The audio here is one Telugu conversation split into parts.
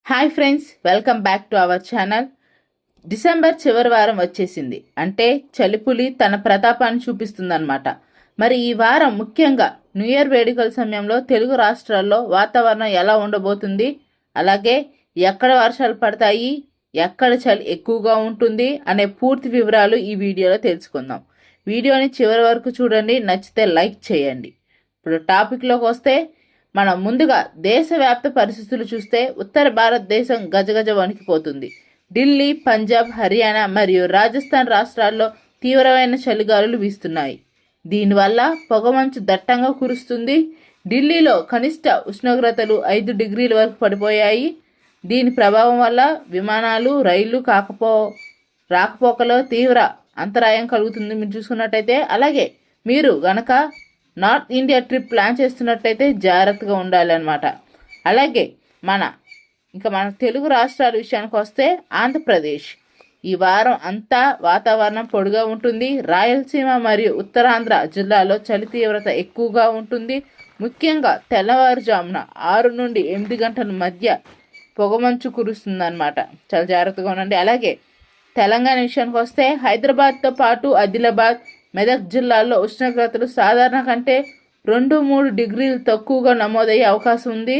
Hi friends, welcome back to our channel. December చివరి వారం వచ్చేసింది. అంటే చలిపులి తన ప్రతాపాన్ని చూపిస్తుందన్నమాట. మరి ఈ వారం ముఖ్యంగా న్యూ ఇయర్ వేడుకల సమయంలో తెలుగు రాష్ట్రాల్లో వాతావరణం ఎలా ఉండబోతుంది, అలాగే ఎక్కడ వర్షాలు పడతాయి, ఎక్కడ చలి ఎక్కువగా ఉంటుంది అనే పూర్తి వివరాలు ఈ వీడియోలో తెలుసుకుందాం. వీడియోని చివరి వరకు చూడండి, నచ్చితే లైక్ చేయండి. ఇప్పుడు టాపిక్లోకి వస్తే మనం ముందుగా దేశవ్యాప్త పరిస్థితులు చూస్తే ఉత్తర భారతదేశం గజగజ వణికిపోతుంది. ఢిల్లీ, పంజాబ్, హర్యానా మరియు రాజస్థాన్ రాష్ట్రాల్లో తీవ్రమైన చలిగాలులు వీస్తున్నాయి. దీనివల్ల పొగమంచు దట్టంగా కురుస్తుంది. ఢిల్లీలో కనిష్ట ఉష్ణోగ్రతలు 5 డిగ్రీల వరకు పడిపోయాయి. దీని ప్రభావం వల్ల విమానాలు, రైళ్లు రాకపోకలో తీవ్ర అంతరాయం కలుగుతుంది మీరు చూసుకున్నట్టయితే. అలాగే మీరు గనక నార్త్ ఇండియా ట్రిప్ ప్లాన్ చేస్తున్నట్టయితే జాగ్రత్తగా ఉండాలన్నమాట. అలాగే మన తెలుగు రాష్ట్రాల విషయానికి వస్తే ఆంధ్రప్రదేశ్ ఈ వారం అంతా వాతావరణం పొడిగా ఉంటుంది. రాయలసీమ మరియు ఉత్తరాంధ్ర జిల్లాలో చలి తీవ్రత ఎక్కువగా ఉంటుంది. ముఖ్యంగా తెల్లవారుజామున 6 నుండి 8 గంటల మధ్య పొగమంచు కురుస్తుందన్నమాట. చాలా జాగ్రత్తగా ఉండండి. అలాగే తెలంగాణ విషయానికి వస్తే హైదరాబాద్తో పాటు ఆదిలాబాద్, మెదక్ జిల్లాల్లో ఉష్ణోగ్రతలు సాధారణ కంటే 2-3 డిగ్రీలు తక్కువగా నమోదయ్యే అవకాశం ఉంది.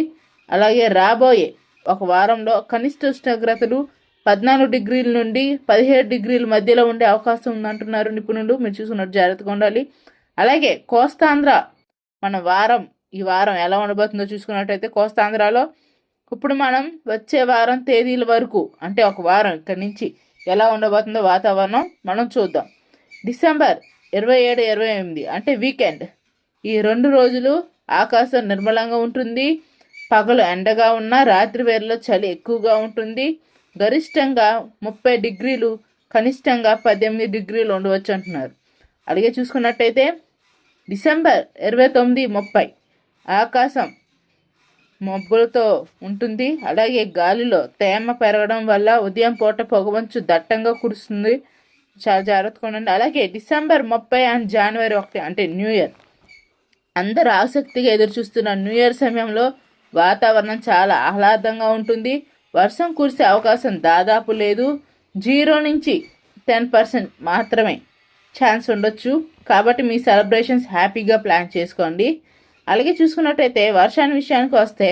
అలాగే రాబోయే ఒక వారంలో కనిష్ట ఉష్ణోగ్రతలు 14 డిగ్రీల నుండి 17 డిగ్రీల మధ్యలో ఉండే అవకాశం ఉందంటున్నారు నిపుణులు. మీరు చూసుకున్నట్టు జాగ్రత్తగా ఉండాలి. అలాగే కోస్తాంధ్ర ఈ వారం ఎలా ఉండబోతుందో చూసుకున్నట్టయితే కోస్తాంధ్రలో ఇప్పుడు మనం వచ్చే వారం తేదీల వరకు, అంటే ఒక వారం ఇక్కడి నుంచి ఎలా ఉండబోతుందో వాతావరణం మనం చూద్దాం. డిసెంబర్ 27, 28 అంటే వీకెండ్, ఈ 2 రోజులు ఆకాశం నిర్మలంగా ఉంటుంది. పగలు ఎండగా ఉన్న రాత్రి వేళలో చలి ఎక్కువగా ఉంటుంది. గరిష్టంగా 30 డిగ్రీలు, కనిష్టంగా 18 డిగ్రీలు ఉండవచ్చు అంటున్నారు. అలాగే చూసుకున్నట్టయితే డిసెంబర్ 29, 30 ఆకాశం మబ్బులతో ఉంటుంది. అలాగే గాలిలో తేమ పెరగడం వల్ల ఉదయం పూట పొగమంచు దట్టంగా కురుస్తుంది. చాలా జాగ్రత్తగా ఉండండి. అలాగే డిసెంబర్ 30 అండ్ జనవరి 1 అంటే న్యూ ఇయర్, అందరూ ఆసక్తిగా ఎదురు చూస్తున్న న్యూ ఇయర్ సమయంలో వాతావరణం చాలా ఆహ్లాదంగా ఉంటుంది. వర్షం కురిసే అవకాశం దాదాపు లేదు. 0 నుంచి 10% మాత్రమే ఛాన్స్ ఉండొచ్చు. కాబట్టి మీ సెలబ్రేషన్స్ హ్యాపీగా ప్లాన్ చేసుకోండి. అలాగే చూసుకున్నట్టయితే వర్షాన్ని విషయానికి వస్తే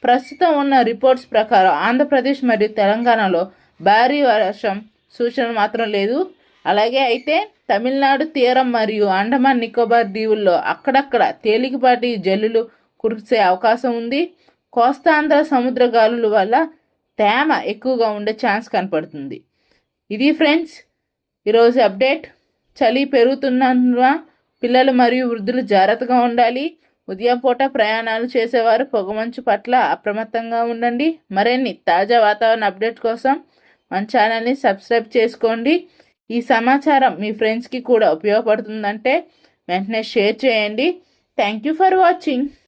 ప్రస్తుతం ఉన్న రిపోర్ట్స్ ప్రకారం ఆంధ్రప్రదేశ్ మరియు తెలంగాణలో భారీ వర్షం సూచన మాత్రం లేదు. అలాగే అయితే తమిళనాడు తీరం మరియు అండమాన్ నికోబార్ దీవుల్లో అక్కడక్కడ తేలికపాటి జల్లులు కురిసే అవకాశం ఉంది. కోస్తాంధ్ర సముద్ర గాలుల వల్ల తేమ ఎక్కువగా ఉండే ఛాన్స్ కనపడుతుంది. ఇది ఫ్రెండ్స్ ఈరోజు అప్డేట్. చలి పెరుగుతున్నందున పిల్లలు మరియు వృద్ధులు జాగ్రత్తగా ఉండాలి. ఉదయం పూట ప్రయాణాలు చేసేవారు పొగమంచు పట్ల అప్రమత్తంగా ఉండండి. మరిన్ని తాజా వాతావరణ అప్డేట్ కోసం మన ఛానల్ని సబ్స్క్రైబ్ చేసుకోండి. ఈ సమాచారం మీ ఫ్రెండ్స్కి కూడా ఉపయోగపడుతుందంటే వెంటనే షేర్ చేయండి. Thank you for watching.